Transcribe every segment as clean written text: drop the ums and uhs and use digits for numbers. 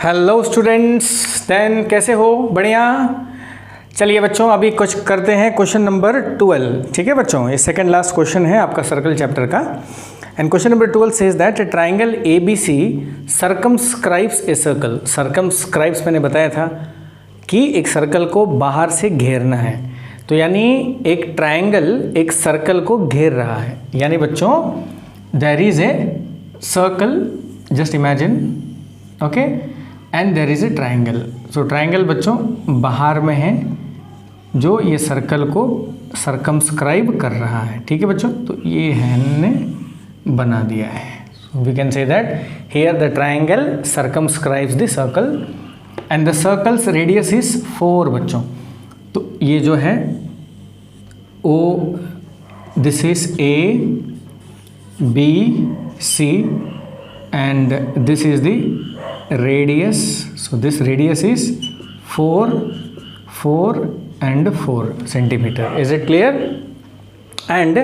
Hello students, then कैसे हो? बढ़िया। चलिए बच्चों, अभी कुछ करते हैं क्वेश्चन नंबर 12। ठीक है बच्चों, ये सेकंड लास्ट क्वेश्चन है आपका सर्कल चैप्टर का। And question number 12 says that a triangle A B C circumscribes a circle. Circumscribes मैंने बताया था कि एक सर्कल को बाहर से घेरना है, तो यानी एक ट्राइंगल एक सर्कल को घेर रहा है। यानी बच्चों there is a circle, just imagine, okay, and there is a triangle. So triangle बच्चों बाहर में है जो ये सर्कल को सर्कमस्क्राइब कर रहा है। ठीक है बच्चों, तो ये हमने बना दिया है। So we can say that here the triangle circumscribes the circle and the circle's radius is 4 बच्चों। तो ये जो है ओ, this is A B C and this is the radius. So this radius is 4 and 4 centimeter. Is it clear? And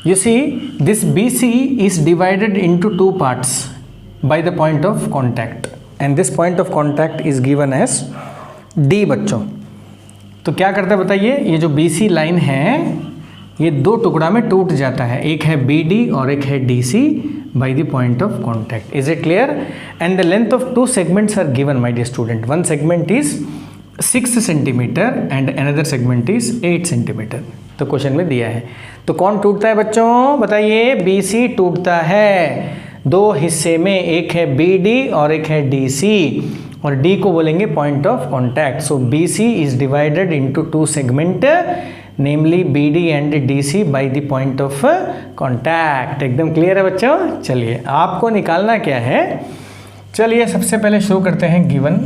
you see this BC is divided into 2 parts by the point of contact, and this point of contact is given as D बच्चों। तो क्या करता है बताइए, ये जो BC line है ये 2 टुकड़ा में टूट जाता है, एक है BD और एक है DC by the point of contact. Is it clear? And the length of 2 segments are given, my dear student. One segment is 6 centimeter and another segment is 8 centimeter. तो क्वेश्चन में दिया है। तो कौन टूटता है बच्चों बताइए? BC टूटता है 2 हिस्से में, एक है BD और एक है DC, और D को बोलेंगे point of contact. So BC is divided into 2 segment, namely BD and DC by the point of contact. एकदम क्लियर है बच्चों? चलिए आपको निकालना क्या है, चलिए सबसे पहले शुरू करते हैं given.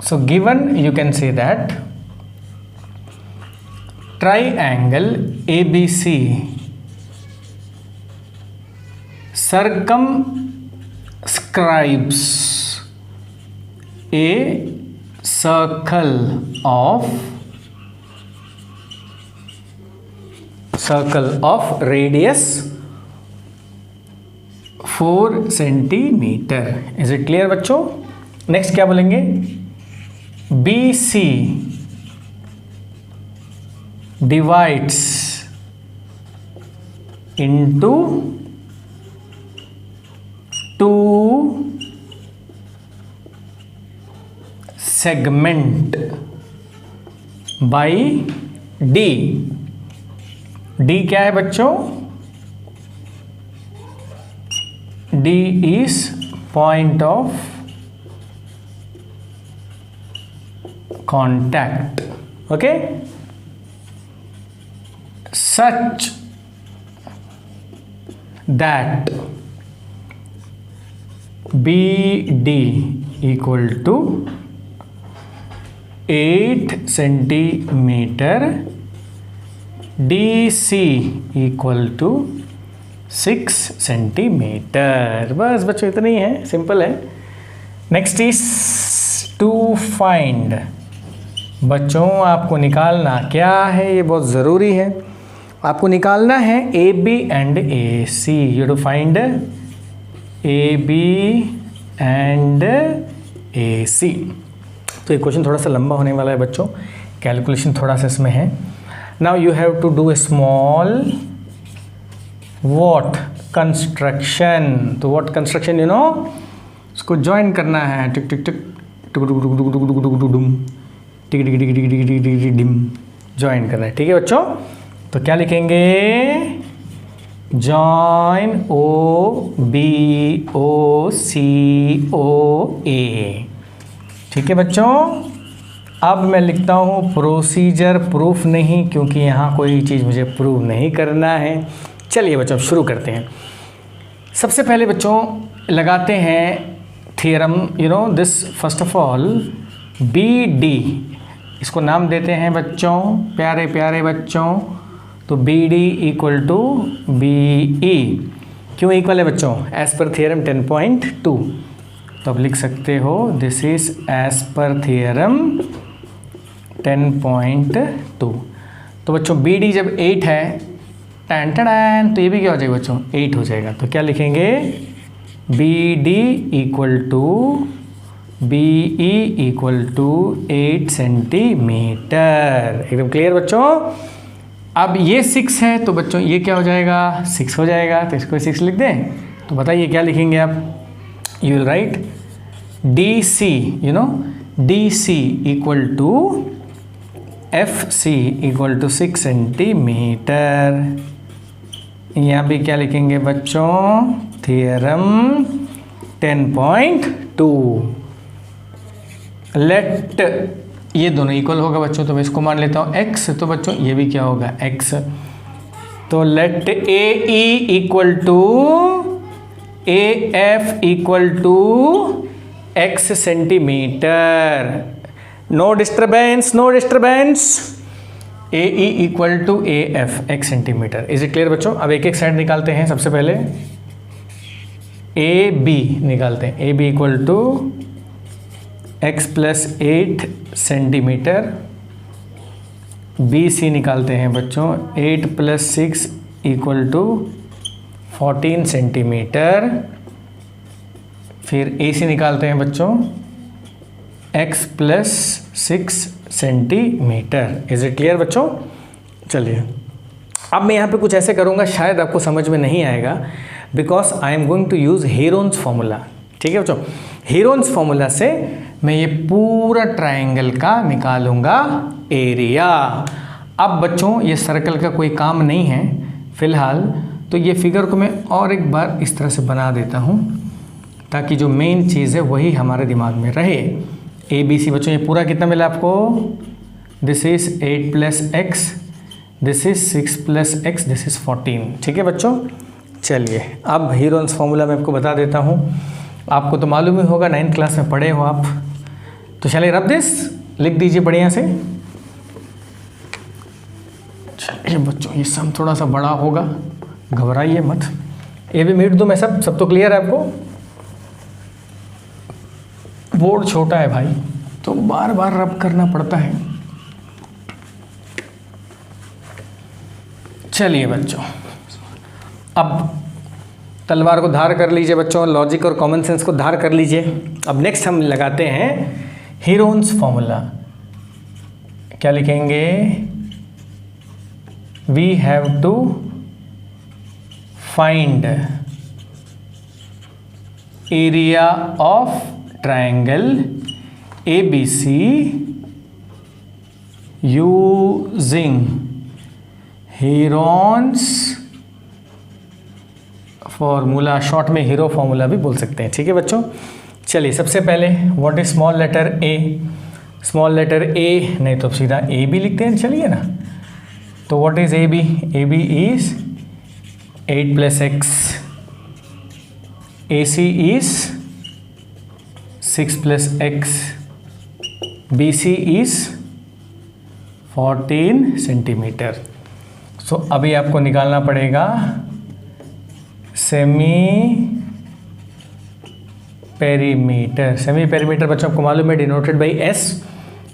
So given you can say that triangle ABC circumscribes a circle of radius 4 centimeter. Is it clear बच्चों? नेक्स्ट क्या बोलेंगे? BC divides into 2 segment by D. D क्या है बच्चों? D is point of contact. Okay, such that BD equal to 8 centimeter, DC equal to 6 centimeter. बस बच्चों इतना ही है, सिंपल है। Next is to find. बच्चों आपको निकालना क्या है, ये बहुत ज़रूरी है। आपको निकालना है AB and AC। You to find AB and AC। तो ये क्वेश्चन थोड़ा सा लंबा होने वाला है बच्चों, कैलकुलेशन थोड़ा सा इसमें है। Now you have to do a small what construction. तो व्हाट कंस्ट्रक्शन, यू नो, उसको ज्वाइन करना है। टिक टिक टिक टुक टुक टुक टुक टुक टुक टुक डुम, टिक टिक टिक टिक टिक टिक टिक डिम, ज्वाइन करना है। ठीक है बच्चों, तो क्या लिखेंगे? Join OBOCOA। ठीक है बच्चों, अब मैं लिखता हूँ प्रोसीजर, प्रूफ नहीं, क्योंकि यहाँ कोई चीज़ मुझे प्रूव नहीं करना है। चलिए बच्चों शुरू करते हैं। सबसे पहले बच्चों लगाते हैं theorem, you know this. First of all BD, इसको नाम देते हैं बच्चों, प्यारे प्यारे बच्चों। तो BD इक्वल टू BE। क्यों इक्वल है बच्चों? As per theorem 10.2। तो आप लिख सकते हो this is as per theorem 10.2। तो बच्चों BD जब 8 है, टैन टैन, तो ये भी क्या हो जाएगा बच्चों? 8 हो जाएगा। तो क्या लिखेंगे? B D equal to B E equal to 8 centimetre. एकदम क्लियर बच्चों। अब ये 6 है तो बच्चों ये क्या हो जाएगा, 6 हो जाएगा, तो इसको 6 लिख दें। तो बताइए क्या लिखेंगे आप, you will write D C, you know D C equal to F C equal to 6 centimetre. यहाँ भी क्या लिखेंगे बच्चों, थियरम 10.2 लेट, ये दोनों इक्वल होगा बच्चों, तो मैं इसको मान लेता हूँ x, तो बच्चों ये भी क्या होगा x। तो let A E equal to A F equal to x centimetre. No disturbance, no disturbance. A E equal to A F x centimetre. Is it clear बच्चों। अब एक एक साइड निकालते हैं। सबसे पहले ए बी निकालते हैं। A B equal to x plus 8 centimetre. B C निकालते हैं बच्चों, 8 प्लस 6 इक्वल टू 14 सेंटीमीटर। फिर ए सी निकालते हैं बच्चों, x plus 6 centimetre. Is it clear बच्चों। चलिए अब मैं यहाँ पे कुछ ऐसे करूँगा, शायद आपको समझ में नहीं आएगा, because I am going to use Heron's formula. ठीक है बच्चों, हेरोन्स फॉर्मूला से मैं ये पूरा ट्रायंगल का निकालूंगा एरिया। अब बच्चों ये सर्कल का कोई काम नहीं है फिलहाल, तो ये फिगर को मैं और एक बार इस तरह से बना देता हूँ ताकि जो मेन चीज़ है वही हमारे दिमाग में रहे। ए बी सी बच्चों ये पूरा कितना मिला आपको, this is 8 plus x, this is 6 plus x, this is 14। ठीक है बच्चों। चलिए अब हेरोन्स फॉर्मूला मैं आपको बता देता हूँ, आपको तो मालूम ही होगा, 9th क्लास में पढ़े हो आप। तो चलिए रब दिस लिख दीजिए बढ़िया से। चलिए बच्चों ये सम थोड़ा सा बड़ा होगा, घबराइए मत। ये भी मीट दूँ मैं, सब तो क्लियर है आपको। बोर्ड छोटा है भाई, तो बार बार रब करना पड़ता है। चलिए बच्चों अब तलवार को धार कर लीजिए बच्चों, लॉजिक और कॉमन सेंस को धार कर लीजिए। अब नेक्स्ट हम लगाते हैं हेरोन्स फॉर्मूला। क्या लिखेंगे, we have to find area of triangle ABC using Heron's formula. Short में हीरो फॉर्मूला भी बोल सकते हैं। ठीक है बच्चों। चलिए सबसे पहले what is small letter A, small letter A नहीं तो सीधा ए बी लिखते हैं, चलिए ना। तो what is A B, A B is 8 plus x, A C is 6 plus x, B C is 14 centimetre. So अभी आपको निकालना पड़ेगा सेमी पेरीमीटर। सेमी पेरीमीटर बच्चों आपको मालूम है denoted by S,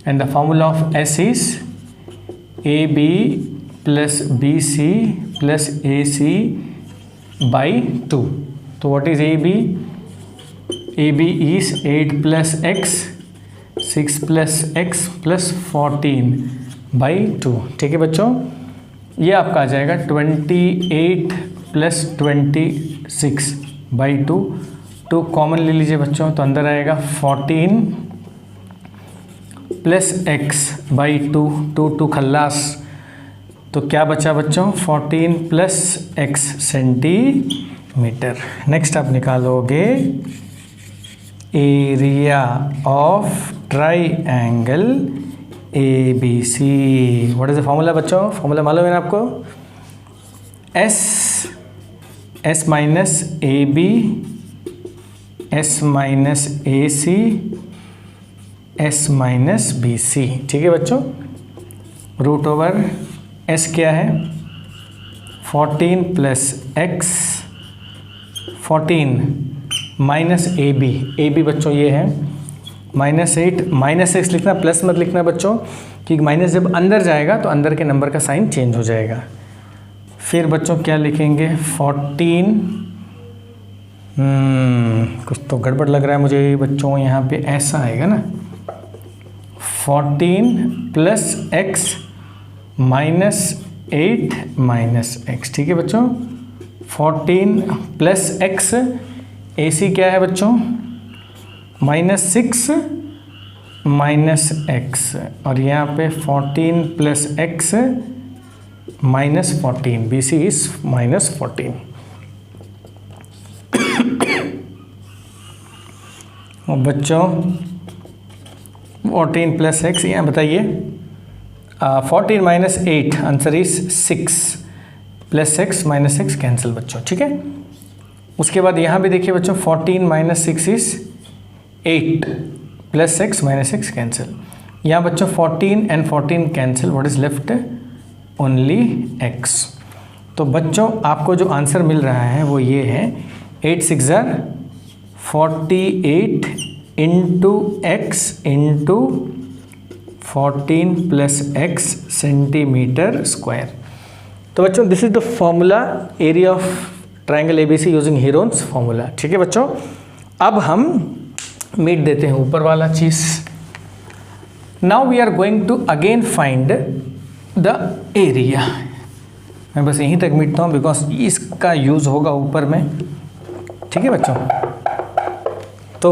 and the formula of S is A B plus B C plus A C by 2। तो what is A B, A B is 8 plus x, 6 plus x plus 14 by 2। ठीक है बच्चों, ये आपका आ जाएगा 28 plus 26 by 2। 2 common ले लीजिए बच्चों, तो अंदर आएगा 14 प्लस एक्स बाई 2, 2 खल्लास। तो क्या बचा बच्चों, 14 प्लस एक्स सेंटीमीटर। नेक्स्ट आप निकालोगे area of triangle ABC। What is the formula बच्चों, फॉर्मूला मालूम है ना आपको, S minus A B, S minus A C, S minus B C. ठीक है बच्चों। रूट ओवर एस क्या है, 14 plus x, 14 minus A B बच्चों ये है -8, -6 लिखना, प्लस मत लिखना बच्चों, क्योंकि माइनस जब अंदर जाएगा तो अंदर के नंबर का साइन चेंज हो जाएगा। फिर बच्चों क्या लिखेंगे, 14 कुछ तो गड़बड़ लग रहा है मुझे बच्चों। यहाँ पे ऐसा आएगा ना, 14 plus x minus 8 minus x. ठीक है बच्चों, 14 प्लस एक्स, ए सी क्या है बच्चों, -6 माइनस एक्स, और यहाँ पे 14 plus x -14, B C is -14। और बच्चों 14 प्लस एक्स, यहाँ बताइए 14 minus 8, answer is 6, plus x minus x cancel बच्चों। ठीक है, उसके बाद यहाँ भी देखिए बच्चों 14 minus 6 is 8, plus x minus x cancel. यहाँ बच्चों 14 and 14 cancel, what is left, only x. तो बच्चों आपको जो आंसर मिल रहा है वो ये है 8 6 ज़ार 48 into x into 14 plus x centimetre square. तो बच्चों this is the formula area of triangle ABC using Heron's formula. ठीक है बच्चों, अब हम मीट देते हैं ऊपर वाला चीज़। Now we are going to again find the area. मैं बस यहीं तक मीटता हूँ बिकॉज इसका यूज़ होगा ऊपर में। ठीक है बच्चों, तो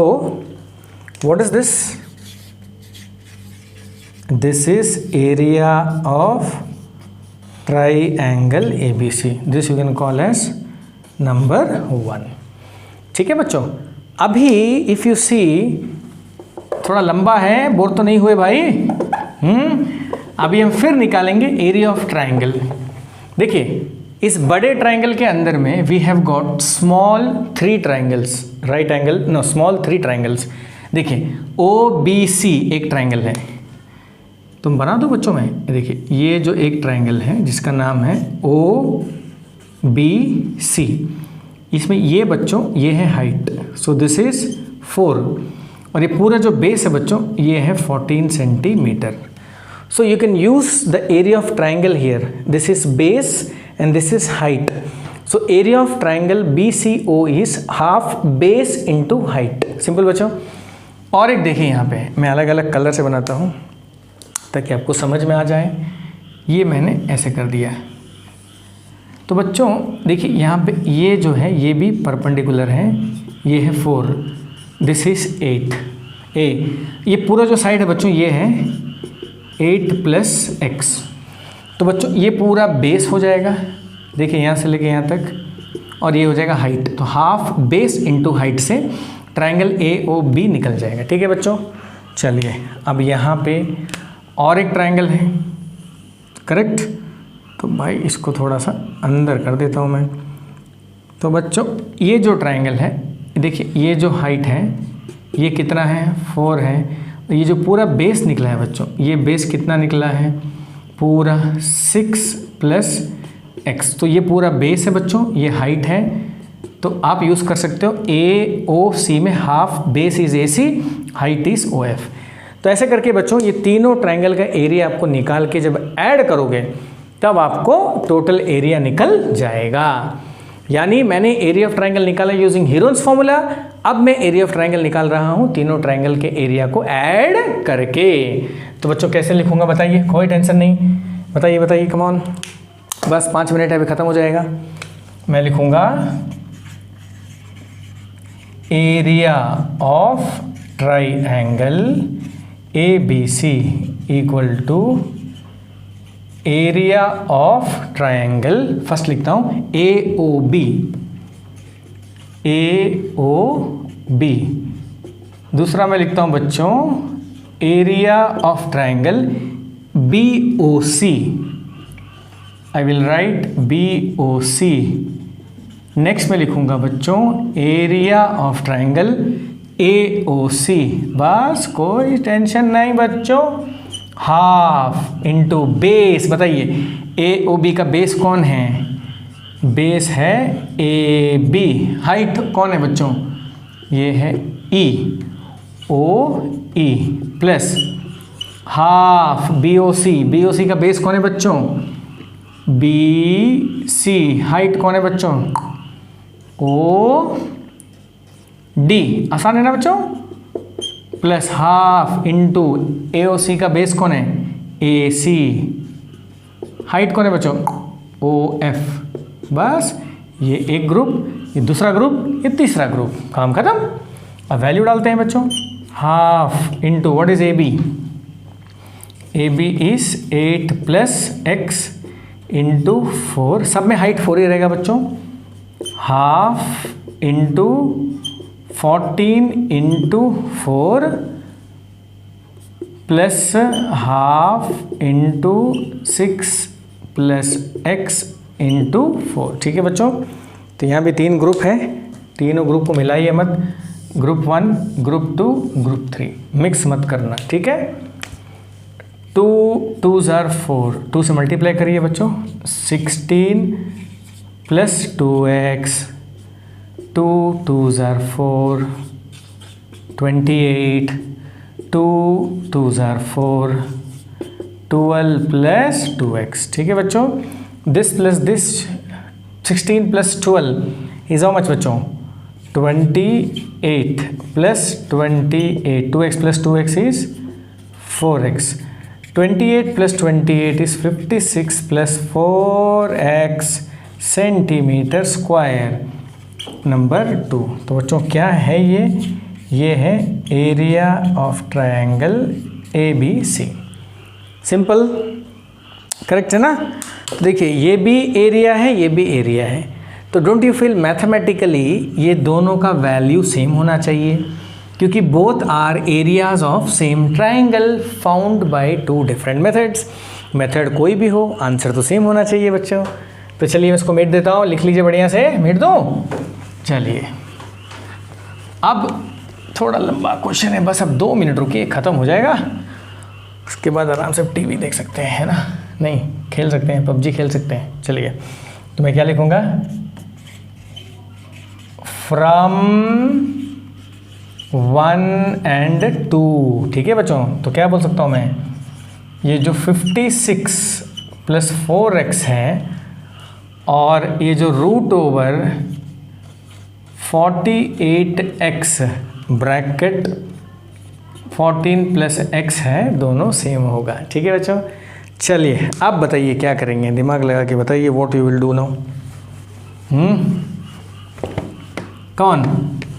what is this, this is area of triangle ABC, this you can call as number 1। ठीक है बच्चों, अभी इफ यू सी थोड़ा लंबा है, बोर तो नहीं हुए भाई? अभी हम फिर निकालेंगे एरिया ऑफ ट्राइंगल। देखिए इस बड़े ट्राइंगल के अंदर में we have got small 3 triangles, right angle no small 3 triangles. देखिए ओ बी सी एक ट्राइंगल है, तुम बना दो बच्चों में। देखिए ये जो एक ट्राइंगल है जिसका नाम है ओ बी सी, इसमें ये बच्चों ये है हाइट, सो दिस इज 4, और ये पूरा जो बेस है बच्चों ये है 14 centimetre. So you can use the area of triangle here. This is base and this is height. So area of triangle BCO is half base into height. Simple बच्चों। और एक देखिए यहाँ पे मैं अलग अलग कलर से बनाता हूँ ताकि आपको समझ में आ जाए। ये मैंने ऐसे कर दिया। तो बच्चों देखिए यहाँ पे ये जो है ये भी परपेंडिकुलर है, ये है 4, दिस इज 8 ए। ये पूरा जो साइड है बच्चों ये है 8 प्लस एक्स। तो बच्चों ये पूरा बेस हो जाएगा, देखिए यहाँ से लेके यहाँ तक, और ये हो जाएगा हाइट। तो हाफ बेस इनटू हाइट से ट्राइंगल AOB निकल जाएगा। ठीक है बच्चों, चलिए अब यहाँ पे और एक ट्राइंगल है, करेक्ट। तो भाई इसको थोड़ा सा अंदर कर देता हूँ मैं। तो बच्चों ये जो ट्राइंगल है देखिए, ये जो हाइट है ये कितना है, 4 है। ये जो पूरा बेस निकला है बच्चों, ये बेस कितना निकला है, पूरा 6 प्लस एक्स। तो ये पूरा बेस है बच्चों, ये हाइट है। तो आप यूज़ कर सकते हो AOC में half base is AC, height is OF। तो ऐसे करके बच्चों ये तीनों ट्राइंगल का एरिया आपको निकाल के जब ऐड करोगे तब आपको टोटल एरिया निकल जाएगा। यानी मैंने एरिया ऑफ ट्राइंगल निकाला यूजिंग हीरोन्स फॉर्मूला, अब मैं एरिया ऑफ ट्राइंगल निकाल रहा हूँ तीनों ट्राइंगल के एरिया को ऐड करके। तो बच्चों कैसे लिखूंगा बताइए, कोई टेंशन नहीं, बताइए बताइए, कम ऑन, बस 5 मिनट अभी ख़त्म हो जाएगा। मैं लिखूंगा area of triangle ABC equal to area of triangle, first लिखता हूँ AOB, दूसरा मैं लिखता हूँ बच्चों area of triangle BOC, I will write BOC। Next मैं लिखूंगा बच्चों एरिया ऑफ ट्राइंगल AOC, बस कोई टेंशन नहीं बच्चों। हाफ इंटू बेस, बताइए AOB का बेस कौन है, बेस है AB, हाइट कौन है बच्चों, ये है EOE प्लस हाफ BOC का बेस कौन है बच्चों, BC, हाइट कौन है बच्चों, OB डी, आसान है ना बच्चों, प्लस हाफ इंटू AOC का बेस कौन है, AC, हाइट कौन है बच्चों, OF, बस ये एक ग्रुप, ये दूसरा ग्रुप, ये तीसरा ग्रुप, काम खत्म। अब वैल्यू डालते हैं बच्चों, half into what is AB, AB is 8 plus x into 4, सब में हाइट 4 ही रहेगा बच्चों, half into 14 into 4 plus half into 6 plus x into 4। ठीक है बच्चों, तो यहाँ भी 3 ग्रुप है, तीनों ग्रुप को मिलाइए मत, ग्रुप 1, ग्रुप 2, ग्रुप 3, मिक्स मत करना, ठीक है। 2 2s are 4, 2 से मल्टीप्लाई करिए बच्चों, 16 plus 2x, 2 2s are 4, 28, 2 2s are 4, 12 plus 2x। ठीक है बच्चों, this plus this, 16 plus 12 is how much बच्चों, 28 plus 28, 2x plus 2x is 4x, 28 plus 28 is 56 plus 4x centimetre square, number 2। तो बच्चों क्या है ये है area of triangle ABC। Simple, correct है ना। तो देखिए ये भी एरिया है, ये भी एरिया है, तो डोंट यू फील मैथमेटिकली ये दोनों का वैल्यू सेम होना चाहिए, क्योंकि both are areas of same triangle found by 2 different methods. Method कोई भी हो, आंसर तो सेम होना चाहिए बच्चों। तो चलिए मैं इसको मिट देता हूँ, लिख लीजिए बढ़िया से, मिट दो। चलिए अब थोड़ा लंबा क्वेश्चन है, बस अब 2 मिनट रुकिए, ख़त्म हो जाएगा, उसके बाद आराम से टीवी देख सकते हैं, है ना, नहीं खेल सकते हैं, PUBG खेल सकते हैं। चलिए तो मैं क्या लिखूँगा, फ्रॉम 1 and 2। ठीक है बच्चों, तो क्या बोल सकता हूँ मैं, ये जो 56 प्लस 4x है और ये जो root over 48x bracket 14 plus x है, दोनों सेम होगा। ठीक है बच्चों, चलिए अब बताइए क्या करेंगे, दिमाग लगा के बताइए, what you will do now. कौन,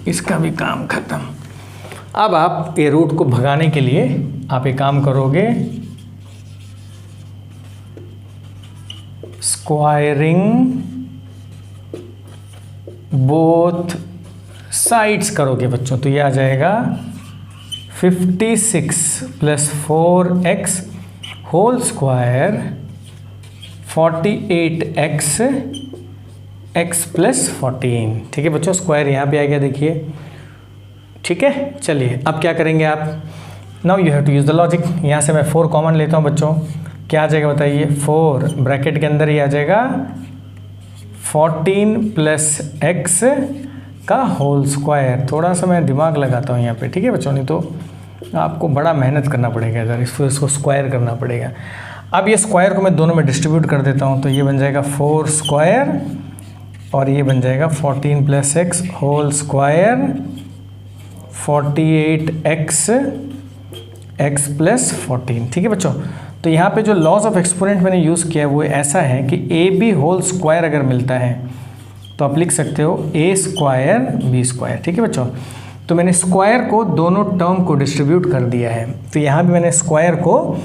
इसका भी काम खत्म। अब आप ये रूट को भगाने के लिए आप एक काम करोगे, स्क्वायरिंग बोथ साइड्स करोगे बच्चों, तो ये आ जाएगा 56 plus 4x whole square 48x x plus 14। ठीक है बच्चों, स्क्वायर यहाँ पे आ गया, देखिए। ठीक है, चलिए अब क्या करेंगे आप, now you have to use the logic. यहाँ से मैं 4 कॉमन लेता हूँ बच्चों, क्या आ जाएगा बताइए, 4 ब्रैकेट के अंदर ही आ जाएगा 14 प्लस x का होल स्क्वायर। थोड़ा सा मैं दिमाग लगाता हूँ यहाँ पे, ठीक है बच्चों, नहीं तो आपको बड़ा मेहनत करना पड़ेगा इधर, इसको स्क्वायर करना पड़ेगा। अब ये स्क्वायर को मैं दोनों में डिस्ट्रीब्यूट कर देता हूँ, तो ये बन जाएगा 4 स्क्वायर और ये बन जाएगा 14 plus x whole square 48x x plus 14। ठीक है बच्चों, तो यहाँ पे जो लॉज ऑफ एक्सपोनेंट मैंने यूज़ किया है वो ऐसा है कि AB होल स्क्वायर अगर मिलता है तो आप लिख सकते हो A स्क्वायर B स्क्वायर। ठीक है बच्चों, तो मैंने स्क्वायर को दोनों टर्म को डिस्ट्रीब्यूट कर दिया है, तो यहाँ भी मैंने स्क्वायर को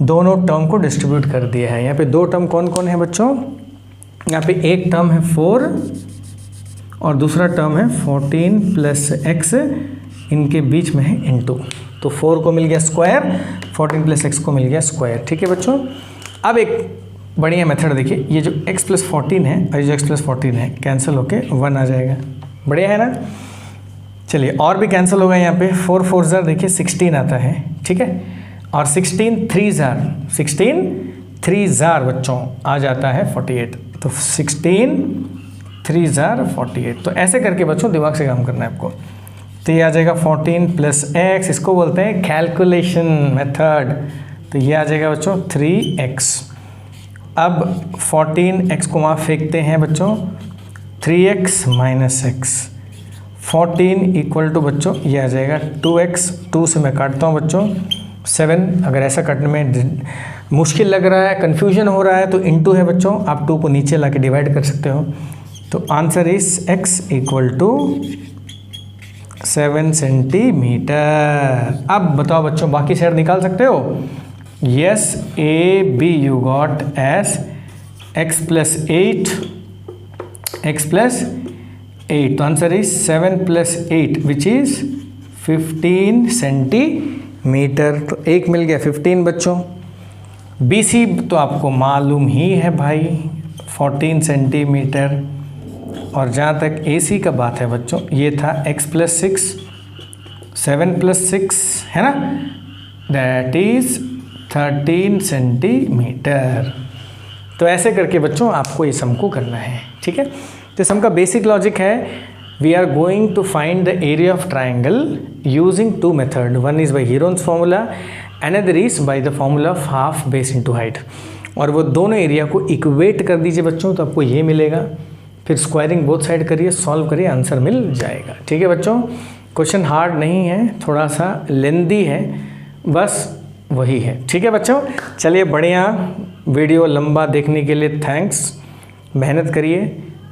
दोनों टर्म को डिस्ट्रीब्यूट कर दिया है। यहाँ पे 2 टर्म कौन कौन है बच्चों, यहाँ पे एक टर्म है 4 और दूसरा टर्म है 14 प्लस x, इनके बीच में है इनटू, तो 4 को मिल गया स्क्वायर, 14 प्लस x को मिल गया स्क्वायर। ठीक है बच्चों, अब एक बढ़िया मेथड देखिए, ये जो x प्लस 14 है और ये जो x प्लस 14 है कैंसिल होके 1 आ जाएगा, बढ़िया है ना। चलिए और भी कैंसिल होगा, यहाँ पे 4 4 ज़ार देखिए 16 आता है, ठीक है, और 16 3 ज़ार बच्चों आ जाता है 48, तो 16 3 ज़ार 48। तो ऐसे करके बच्चों दिमाग से काम करना है आपको। तो ये आ जाएगा 14 प्लस x, इसको बोलते हैं कैलकुलेशन मेथड, तो ये आ जाएगा बच्चों 3x। अब 14x को वहाँ फेंकते हैं बच्चों, 3x minus x, 14 equal to बच्चों ये आ जाएगा 2x, 2 से मैं काटता हूँ बच्चों 7। अगर ऐसा काटने में मुश्किल लग रहा है, कन्फ्यूजन हो रहा है तो इनटू है बच्चों, आप 2 को नीचे ला के डिवाइड कर सकते हो। तो answer is x equal to 7 centimetre. अब बताओ बच्चों बाकी साइड निकाल सकते हो? Yes, A B you got as x plus 8 तो answer is 7 plus 8 which is 15 centimetre. तो एक मिल गया 15 बच्चों। बी सी तो आपको मालूम ही है भाई 14 सेंटीमीटर। और जहाँ तक ए सी का बात है बच्चों, ये था x प्लस 6, 7 प्लस 6 है ना, दैट इज 13 सेंटीमीटर। तो ऐसे करके बच्चों आपको ये सम को करना है, ठीक है। तो सम का बेसिक लॉजिक है, we are going to find the area of triangle using 2 method. One is by Heron's formula, another is by the formula of half base into height. और वो दोनों एरिया को इक्वेट कर दीजिए बच्चों, तो आपको ये मिलेगा। फिर स्क्वायरिंग बोथ साइड करिए, सॉल्व करिए, आंसर मिल जाएगा, ठीक है बच्चों। क्वेश्चन हार्ड नहीं है, थोड़ा सा लेंदी है, बस वही है, ठीक है बच्चों। चलिए बढ़िया, वीडियो लंबा देखने के लिए थैंक्स। मेहनत करिए,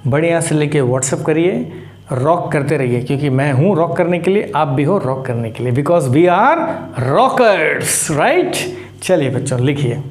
बढ़िया से लेके व्हाट्सअप करिए, रॉक करते रहिए, क्योंकि मैं हूँ रॉक करने के लिए, आप भी हो रॉक करने के लिए, because we are rockers, right. चलिए बच्चों लिखिए।